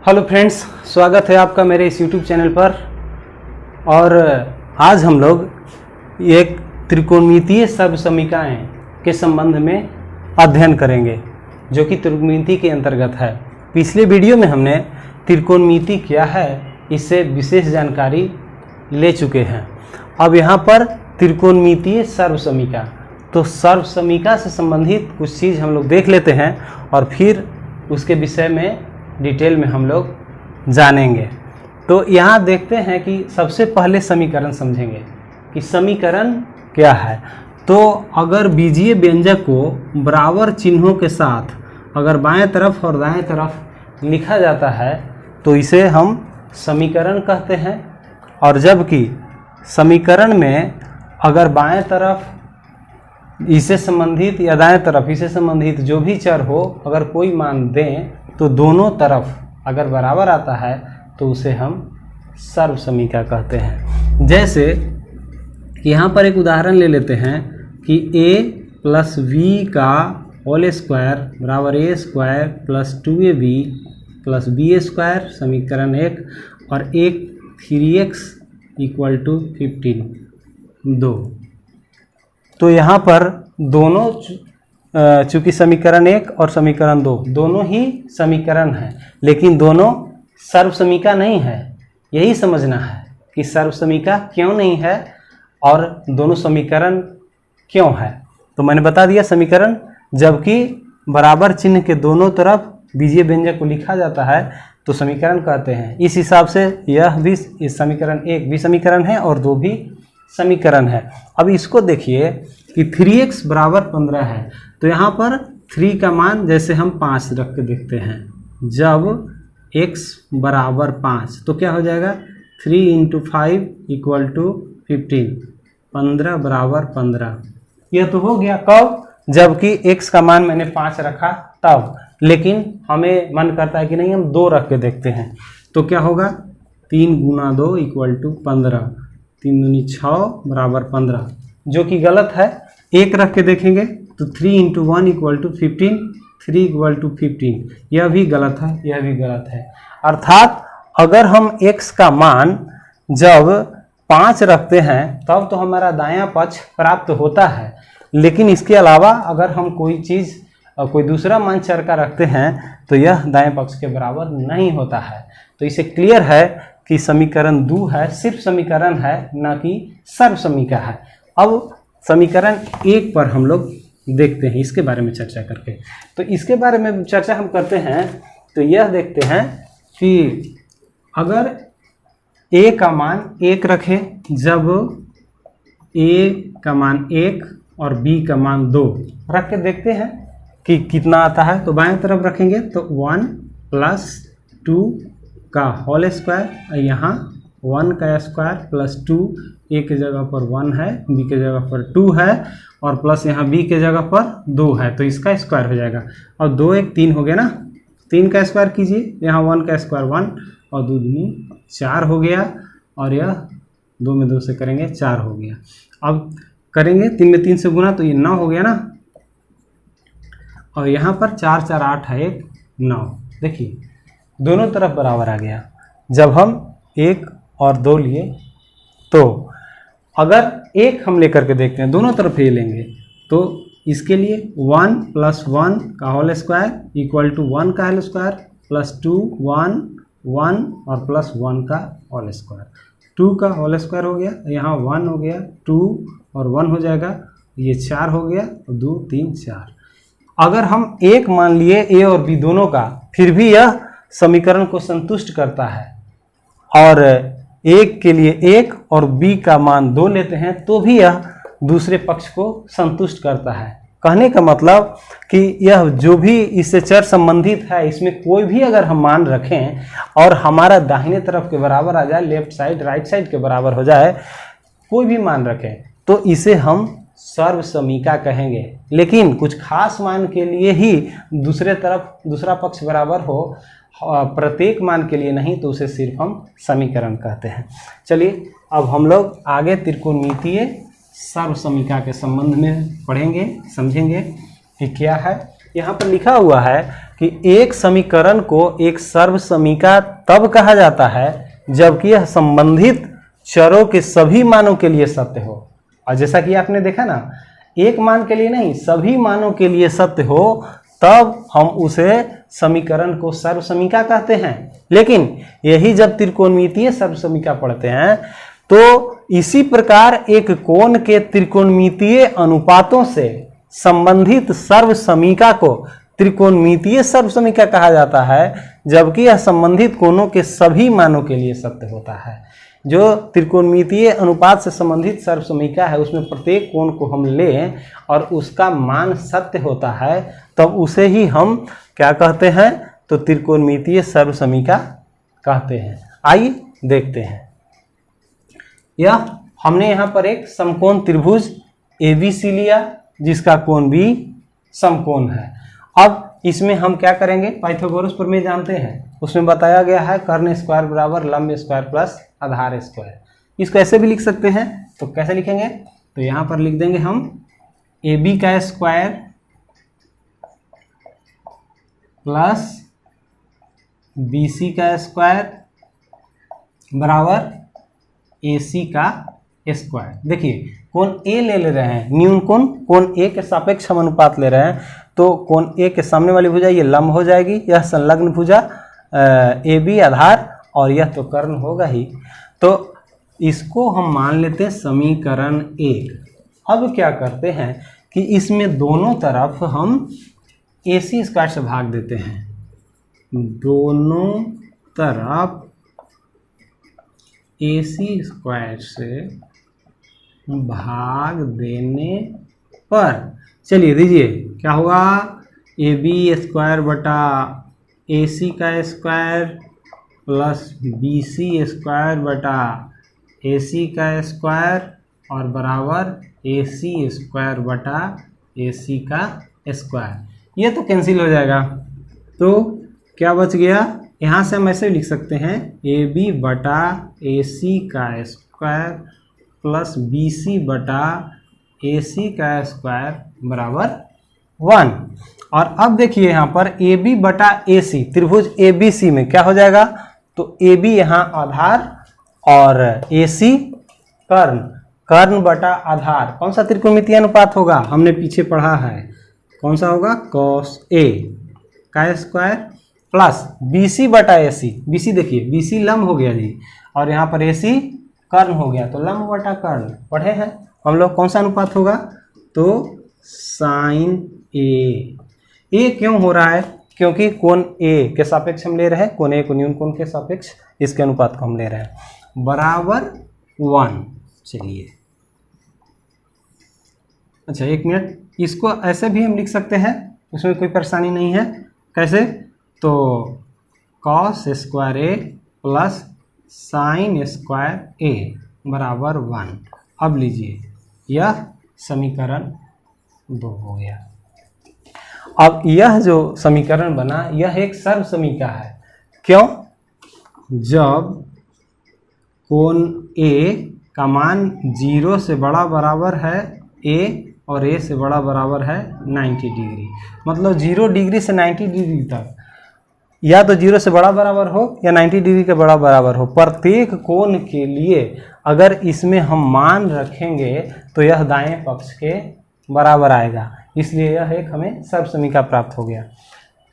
Hello friends, स्वागत है आपका मेरे इस यूट्यूब चैनल पर। और आज हम लोग एक त्रिकोणमितीय सर्वसमीकाएं के संबंध में अध्ययन करेंगे जो कि त्रिकोणमिति के अंतर्गत है। पिछले वीडियो में हमने त्रिकोणमिति क्या है इससे विशेष जानकारी ले चुके हैं। अब यहाँ पर त्रिकोणमितीय सर्वसमीका, तो सर्वसमीका से संबंधित कुछ चीज़ हम लोग देख लेते हैं और फिर उसके विषय में डिटेल में हम लोग जानेंगे। तो यहाँ देखते हैं कि सबसे पहले समीकरण समझेंगे कि समीकरण क्या है। तो अगर बीजीय व्यंजक को बराबर चिन्हों के साथ अगर बाएं तरफ और दाएं तरफ लिखा जाता है तो इसे हम समीकरण कहते हैं। और जबकि समीकरण में अगर बाएं तरफ इससे संबंधित या दाएं तरफ इससे संबंधित जो भी चर हो अगर कोई मान दें तो दोनों तरफ अगर बराबर आता है तो उसे हम सर्वसमीका कहते हैं। जैसे यहाँ पर एक उदाहरण ले लेते हैं कि a प्लस वी का होल स्क्वायर बराबर a square plus 2ab plus b square, समीकरण 1, और एक 3x इक्वल टू 15 2। तो यहाँ पर दोनों चूँकि समीकरण 1 और समीकरण 2 दोनों ही समीकरण हैं लेकिन दोनों सर्वसमीका नहीं है। यही समझना है कि सर्वसमीका क्यों नहीं है और दोनों समीकरण क्यों है। तो मैंने बता दिया समीकरण जबकि बराबर चिन्ह के दोनों तरफ बीजीय व्यंजक को लिखा जाता है तो समीकरण कहते हैं। इस हिसाब से यह भी इस समीकरण 1 भी समीकरण है और 2 भी समीकरण है। अब इसको देखिए कि 3x बराबर 15 है तो यहाँ पर 3 का मान जैसे हम 5 रख के देखते हैं। जब x बराबर 5 तो क्या हो जाएगा 3 इंटू 5 इक्वल टू 15, 15 बराबर 15। यह तो हो गया कब, जबकि x का मान मैंने 5 रखा तब, लेकिन हमें मन करता है कि नहीं हम 2 रख के देखते हैं। तो क्या होगा 3 गुना 2 इक्वल टू 15, 3 दूनी 6 बराबर 15, जो कि गलत है। 1 रख के देखेंगे तो 3 into 1 equal to 15, 3 equal to 15, यह भी गलत है, यह भी गलत है। अर्थात अगर हम x का मान जब 5 रखते हैं तब तो हमारा दायां पक्ष प्राप्त होता है, लेकिन इसके अलावा अगर हम कोई चीज़ कोई दूसरा मान चर का रखते हैं तो यह दाएं पक्ष के बराबर नहीं होता है। तो इसे क्लियर है कि समीकरण 2 है, सिर्फ समीकरण है न कि सर्वसमीका है। अब समीकरण 1 पर हम लोग देखते हैं इसके बारे में चर्चा करके। तो इसके बारे में चर्चा हम करते हैं तो यह देखते हैं कि अगर a का मान 1 रखें, जब a का मान 1 और b का मान 2 रख के देखते हैं कि कितना आता है। तो बाएं तरफ रखेंगे तो 1 प्लस 2 का होल स्क्वायर, यहाँ 1 का स्क्वायर प्लस 2, a के जगह पर 1 है, b के जगह पर 2 है और प्लस यहाँ b के जगह पर 2 है तो इसका स्क्वायर हो जाएगा। और 2 1 3 हो गया ना, 3 का स्क्वायर कीजिए, यहाँ 1 का स्क्वायर 1 और 2 दूनी 4 हो गया और यह 2 में 2 से करेंगे 4 हो गया। अब करेंगे 3 में 3 से गुना तो ये 9 हो गया ना, और यहाँ पर 4 4 8 है 1 9। देखिए दोनों तरफ बराबर आ गया। जब हम 1 और 2 लिए तो अगर 1 हम लेकर के देखते हैं, दोनों तरफ ये लेंगे तो इसके लिए 1 प्लस 1 का होल स्क्वायर इक्वल टू 1 का होल स्क्वायर प्लस 2 1 1 और प्लस 1 का होल स्क्वायर, 2 का होल स्क्वायर हो गया, यहाँ 1 हो गया, 2 और 1 हो जाएगा, ये 4 हो गया, 2 3 4। अगर हम 1 मान लिए a और b दोनों का, फिर भी यह समीकरण को संतुष्ट करता है। और 1 के लिए 1 और b का मान 2 लेते हैं तो भी यह दूसरे पक्ष को संतुष्ट करता है। कहने का मतलब कि यह जो भी इससे चर संबंधित है इसमें कोई भी अगर हम मान रखें और हमारा दाहिने तरफ के बराबर आ जाए, लेफ्ट साइड राइट साइड के बराबर हो जाए, कोई भी मान रखें तो इसे हम सर्वसमीका कहेंगे। लेकिन कुछ खास मान के लिए ही दूसरे तरफ दूसरा पक्ष बराबर हो, प्रत्येक मान के लिए नहीं, तो उसे सिर्फ हम समीकरण कहते हैं। चलिए अब हम लोग आगे त्रिकोणमितीय सर्वसमीका के संबंध में पढ़ेंगे, समझेंगे कि क्या है। यहाँ पर लिखा हुआ है कि कि एक समीकरण को एक सर्वसमीका तब कहा जाता है जबकि यह संबंधित चरों के सभी मानों के लिए सत्य हो। और जैसा कि आपने देखा ना, एक मान के लिए नहीं, सभी मानों के लिए सत्य हो, तब हम उसे समीकरण को सर्वसमीका कहते हैं। लेकिन यही जब त्रिकोणमितीय सर्वसमीका पढ़ते हैं तो इसी प्रकार एक कोण के त्रिकोणमितीय अनुपातों से संबंधित सर्वसमीका को त्रिकोणमितीय सर्वसमीका कहा जाता है, जबकि यह संबंधित कोणों के सभी मानों के लिए सत्य होता है। जो त्रिकोणमितीय अनुपात से संबंधित सर्वसमीका है उसमें प्रत्येक कोण को हम लें और उसका मान सत्य होता है, तब उसे ही हम क्या कहते हैं, तो त्रिकोणमितीय सर्वसमीका कहते हैं। आइए देखते हैं। यह हमने यहाँ पर एक समकोण त्रिभुज ABC लिया जिसका कोण भी समकोण है। अब इसमें हम क्या करेंगे, पाइथागोरस प्रमेय जानते हैं, उसमें बताया गया है कर्ण स्क्वायर बराबर लंब स्क्वायर प्लस आधार स्क्वायर। इसको ऐसे भी लिख सकते हैं, तो कैसे लिखेंगे, तो यहाँ पर लिख देंगे हम AB का स्क्वायर प्लस BC का स्क्वायर बराबर AC का स्क्वायर। देखिए कोण A ले रहे हैं, न्यून कोण A के सापेक्ष हम अनुपात ले रहे हैं, तो कोण A के सामने वाली भुजा ये लंब हो जाएगी, यह संलग्न भुजा AB आधार, और यह तो कर्ण होगा ही। तो इसको हम मान लेते हैं समीकरण 1। अब क्या करते हैं कि इसमें दोनों तरफ हम AC स्क्वायर से भाग देते हैं। दोनों तरफ AC स्क्वायर से भाग देने पर, चलिए दीजिए क्या होगा, AB स्क्वायर बटा AC का स्क्वायर प्लस BC स्क्वायर बटा AC का स्क्वायर और बराबर AC स्क्वायर बटा AC का स्क्वायर। ये तो कैंसिल हो जाएगा, तो क्या बच गया, यहाँ से हम ऐसे लिख सकते हैं AB बटा AC का स्क्वायर प्लस BC बटा AC का स्क्वायर बराबर 1। और अब देखिए यहाँ पर AB बटा AC, त्रिभुज ABC में क्या हो जाएगा, तो AB यहाँ आधार और AC कर्ण बटा आधार। कौन सा त्रिकोणमितीय अनुपात होगा, हमने पीछे पढ़ा है, कौन सा होगा, cos A का स्क्वायर प्लस BC बटा AC। BC देखिए BC लंब हो गया जी, और यहाँ पर AC कर्ण हो गया, तो लंब बटा कर्ण पढ़े हैं हम लोग, कौन सा अनुपात होगा, तो साइन A क्यों हो रहा है, क्योंकि कोण A के सापेक्ष हम ले रहे हैं, कोण A को न्यून कोण के सापेक्ष इसके अनुपात को हम ले रहे हैं, बराबर 1। चलिए अच्छा एक मिनट, इसको ऐसे भी हम लिख सकते हैं, उसमें कोई परेशानी नहीं है। कैसे, तो cos square A plus sine square A बराबर 1। अब लीजिए यह समीकरण 2 हो गया। अब यह जो समीकरण बना यह एक सर्वसमीका है। क्यों, जब कोण A का मान 0 से बड़ा बराबर है A और A से बड़ा बराबर है 90 डिग्री, मतलब 0 डिग्री से 90 डिग्री तक, या तो 0 से बड़ा बराबर हो या 90 डिग्री के बड़ा बराबर हो, प्रत्येक कोण के लिए अगर इसमें हम मान रखेंगे तो यह दाएं पक्ष के बराबर आएगा, इसलिए यह एक हमें सर्वसमीका प्राप्त हो गया।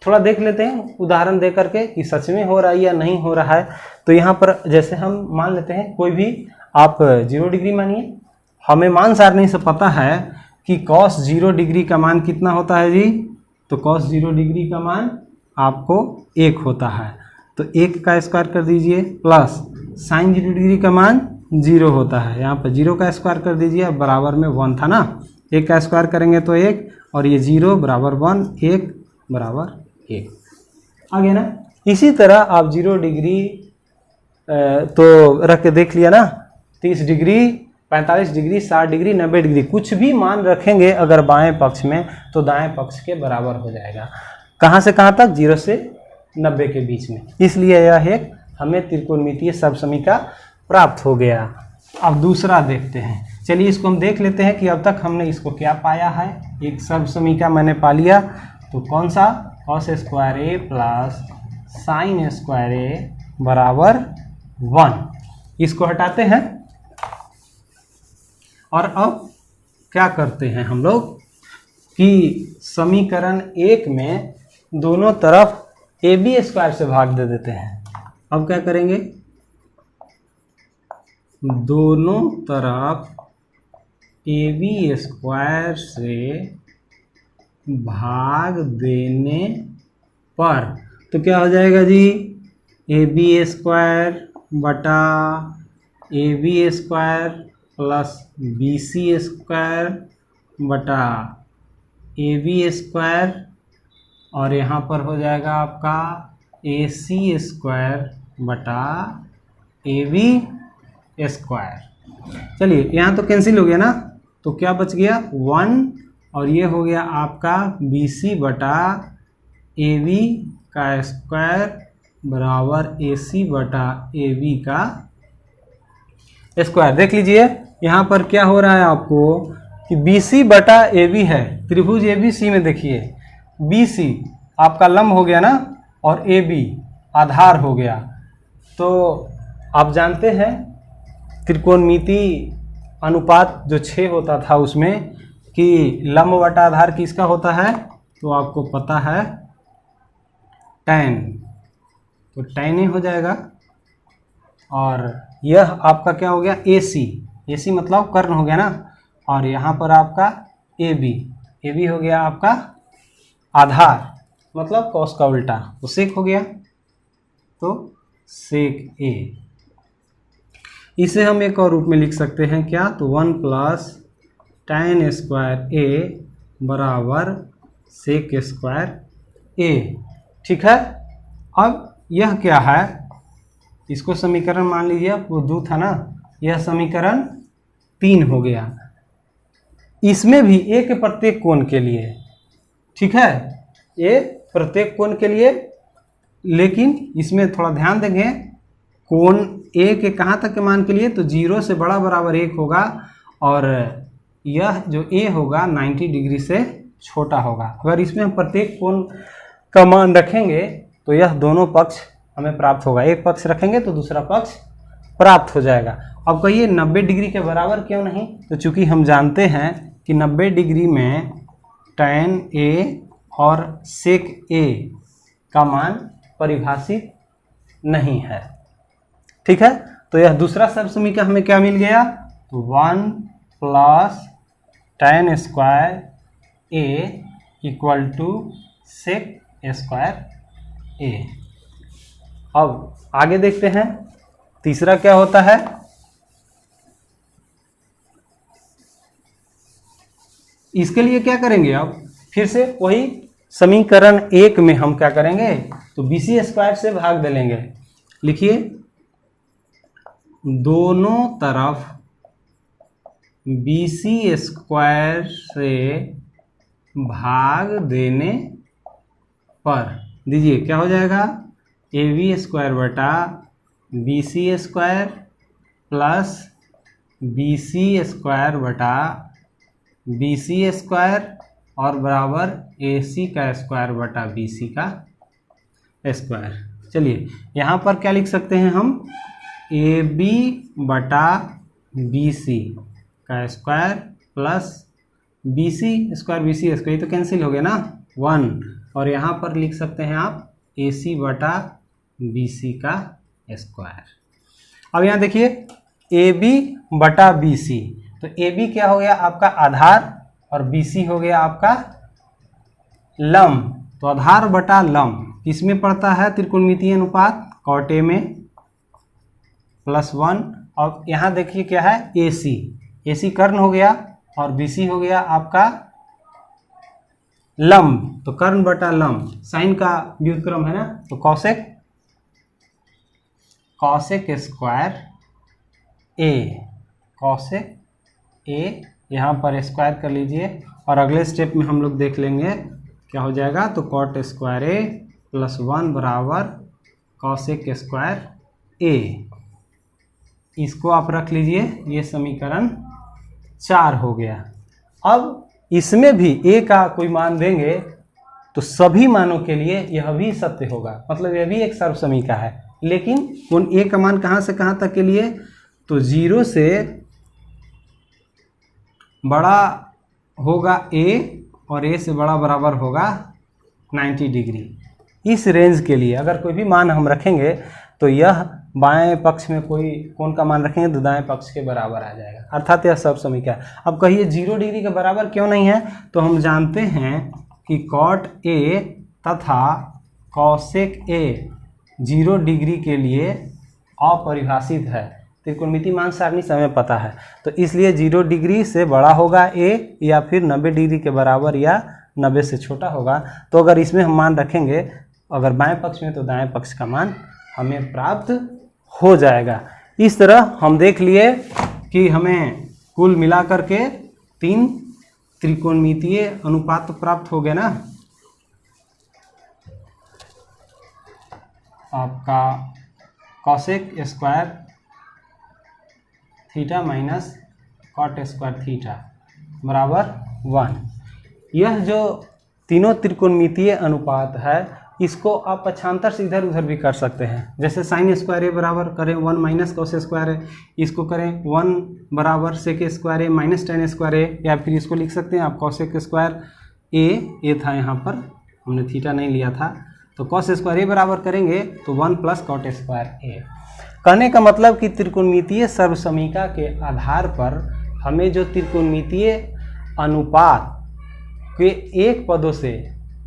थोड़ा देख लेते हैं उदाहरण दे करके कि सच में हो रहा है या नहीं हो रहा है। तो यहाँ पर जैसे हम मान लेते हैं, कोई भी आप 0 डिग्री मानिए, हमें मान सारणी से पता है कि cos 0 डिग्री का मान कितना होता है जी, तो cos 0 डिग्री का मान आपको 1 होता है, तो 1 का स्क्वायर कर दीजिए, प्लस साइन 0 डिग्री का मान 0 होता है, यहाँ पर 0 का स्क्वायर कर दीजिए, बराबर में 1 था ना, 1 का स्क्वायर करेंगे तो 1, और ये 0 बराबर 1, 1 बराबर 1 आ गया ना। इसी तरह आप 0 डिग्री तो रख के देख लिया ना, 30 डिग्री, 45 डिग्री, 60 डिग्री, 90 डिग्री, कुछ भी मान रखेंगे अगर बाएं पक्ष में तो दाएं पक्ष के बराबर हो जाएगा। कहाँ से कहाँ तक, 0 से 90 के बीच में, इसलिए यह एक हमें त्रिकोणमितीय सर्वसमीका प्राप्त हो गया। अब दूसरा देखते हैं, चलिए इसको हम देख लेते हैं कि अब तक हमने इसको क्या पाया है। एक सर्वसमीका मैंने पा लिया, तो कौन सा, कॉस स्क्वायर ए प्लस साइन स्क्वायर ए बराबर 1। इसको हटाते हैं और अब क्या करते हैं हम लोग कि समीकरण 1 में दोनों तरफ ए बी स्क्वायर से भाग दे देते हैं। अब क्या करेंगे, दोनों तरफ ए बी स्क्वायर से भाग देने पर तो क्या हो जाएगा जी, ए बी स्क्वायर बटा A B square plus B C square बटा ए बी स्क्वायर और यहाँ पर हो जाएगा आपका ए सी स्क्वायर बटा ए बी स्क्वायर। चलिए यहाँ तो कैंसिल हो गया ना, तो क्या बच गया 1 और ये हो गया आपका बी सी बटा ए बी का स्क्वायर बराबर ए सी बटा ए बी का स्क्वायर। देख लीजिए यहाँ पर क्या हो रहा है आपको कि बी सी बटा ए बी है, त्रिभुज ए बी सी में देखिए बी सी आपका लंब हो गया ना और ए बी आधार हो गया। तो आप जानते हैं त्रिकोणमिति अनुपात जो 6 होता था उसमें कि लंब बटा आधार किसका होता है, तो आपको पता है tan, तो tan ही हो जाएगा। और यह आपका क्या हो गया ए सी मतलब कर्ण हो गया ना, और यहाँ पर आपका ए बी हो गया आपका आधार मतलब कॉस का उल्टा, तो सेक हो गया, तो सेक ए। इसे हम एक और रूप में लिख सकते हैं क्या, तो 1 प्लस tan स्क्वायर ए बराबर सेक स्क्वायर ए। ठीक है, अब यह क्या है, इसको समीकरण मान लीजिए, वो 2 था ना, यह समीकरण 3 हो गया। इसमें भी ए के प्रत्येक कोण के लिए, ठीक है, ए प्रत्येक कोण के लिए, लेकिन इसमें थोड़ा ध्यान देंगे कोण ए के कहाँ तक के मान के लिए, तो 0 से बड़ा बराबर 1 होगा और यह जो ए होगा 90 डिग्री से छोटा होगा। अगर इसमें हम प्रत्येक कोण का मान रखेंगे तो यह दोनों पक्ष हमें प्राप्त होगा, एक पक्ष रखेंगे तो दूसरा पक्ष प्राप्त हो जाएगा। अब कहिए 90 डिग्री के बराबर क्यों नहीं, तो चूंकि हम जानते हैं कि 90 डिग्री में tan ए और sec ए का मान परिभाषित नहीं है। ठीक है, तो यह दूसरा सब समीकरण हमें क्या मिल गया, तो 1 plus tan square A equal to sec square A. अब आगे देखते हैं तीसरा क्या होता है। इसके लिए क्या करेंगे, अब फिर से वही समीकरण 1 में हम क्या करेंगे, तो बी सी स्क्वायर से भाग दे लेंगे। लिखिए, दोनों तरफ बी सी स्क्वायर से भाग देने पर दीजिए क्या हो जाएगा, ए बी स्क्वायर बटा B C square plus B C square बटा बी सी स्क्वायर और बराबर ए सी का स्क्वायर बटा बी सी का स्क्वायर। चलिए यहाँ पर क्या लिख सकते हैं हम, ए बी बटा बी सी का square plus B C square, ये तो कैंसिल हो गया ना 1, और यहाँ पर लिख सकते हैं आप ए सी बटा बी सी का स्क्वायर। अब यहाँ देखिए ए बी बटा बी सी, तो ए बी क्या हो गया आपका आधार और बी सी हो गया आपका लंब, तो आधार बटा लंब किसमें पड़ता है, त्रिकोणमितीय अनुपात कॉट ए में +1। और यहाँ देखिए क्या है ए सी कर्ण हो गया और बी सी हो गया आपका लंब, तो कर्ण बटा लंब, साइन का व्युत्क्रम है ना, तो कॉसेक स्क्वायर ए यहाँ पर स्क्वायर कर लीजिए और अगले स्टेप में हम लोग देख लेंगे क्या हो जाएगा, तो कॉट स्क्वायर ए +1 बराबर कॉसेक स्क्वायर ए। इसको आप रख लीजिए, ये समीकरण 4 हो गया। अब इसमें भी ए का कोई मान देंगे तो सभी मानों के लिए यह भी सत्य होगा, मतलब यह भी एक सर्व समीका है। लेकिन उन ए का मान कहाँ से कहाँ तक के लिए, तो 0 से बड़ा होगा ए और ए से बड़ा बराबर होगा 90 डिग्री। इस रेंज के लिए अगर कोई भी मान हम रखेंगे तो यह बाएं पक्ष में कोई कोण का मान रखेंगे तो दाएं पक्ष के बराबर आ जाएगा, अर्थात यह सर्व समीका है। अब कहिए 0 डिग्री के बराबर क्यों नहीं है, तो हम जानते हैं कि कॉट ए तथा कॉसेक ए 0 डिग्री के लिए अपरिभाषित है। त्रिकोणमिति मान सारणी से हमें पता है, तो इसलिए 0 डिग्री से बड़ा होगा ए या फिर 90 डिग्री के बराबर या 90 से छोटा होगा। तो अगर इसमें हम मान रखेंगे अगर बाएं पक्ष में तो दाएं पक्ष का मान हमें प्राप्त हो जाएगा। इस तरह हम देख लिए कि हमें कुल मिलाकर के 3 त्रिकोणमितीय अनुपात प्राप्त हो गए ना। आपका cosec square theta minus cot square theta बराबर 1। यह जो तीनों त्रिकोणमितीय अनुपात है इसको आप पक्षांतर से इधर उधर भी कर सकते हैं। जैसे साइन स्क्वायर ए बराबर करें 1 माइनस कॉस स्क्वायर है, इसको करें 1 बराबर सेक स्क्वायर ए माइनस टेन स्क्वायर ए, या फिर इसको लिख सकते हैं आप कॉसेक स्क्वायर ए था, यहाँ पर हमने थीटा नहीं लिया था, तो कॉस स्क्वायर ए बराबर करेंगे तो 1 प्लस कॉट स्क्वायर ए। कहने का मतलब कि त्रिकोणमितीय सर्वसमीका के आधार पर हमें जो त्रिकोणमितीय अनुपात के एक पदों से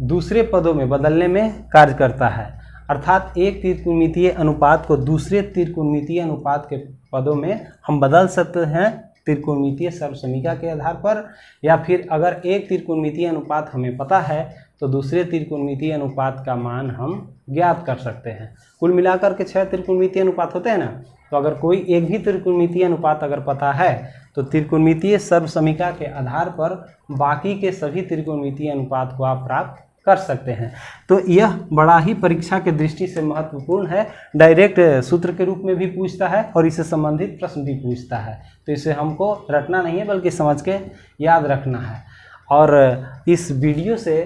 दूसरे पदों में बदलने में कार्य करता है, अर्थात एक त्रिकोणमितीय अनुपात को दूसरे त्रिकोणमितीय अनुपात के पदों में हम बदल सकते हैं त्रिकोणमितीय सर्वसमीका के आधार पर, या फिर अगर एक त्रिकोणमितीय अनुपात हमें पता है तो दूसरे त्रिकोणमितीय अनुपात का मान हम ज्ञात कर सकते हैं। कुल मिलाकर के 6 त्रिकोणमितीय अनुपात होते हैं ना, तो अगर कोई एक भी त्रिकोणमितीय अनुपात अगर पता है तो त्रिकोणमितीय सर्वसमीका के आधार पर बाकी के सभी त्रिकोणमितीय अनुपात को आप प्राप्त कर सकते हैं। तो यह बड़ा ही परीक्षा के दृष्टि से महत्वपूर्ण है, डायरेक्ट सूत्र के रूप में भी पूछता है और इससे संबंधित प्रश्न भी पूछता है, तो इसे हमको रटना नहीं है बल्कि समझ के याद रखना है। और इस वीडियो से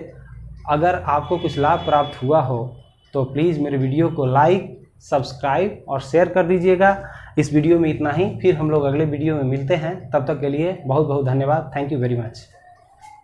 अगर आपको कुछ लाभ प्राप्त हुआ हो तो प्लीज़ मेरे वीडियो को लाइक, सब्सक्राइब और शेयर कर दीजिएगा। इस वीडियो में इतना ही, फिर हम लोग अगले वीडियो में मिलते हैं, तब तक के लिए बहुत बहुत धन्यवाद। Thank you very much.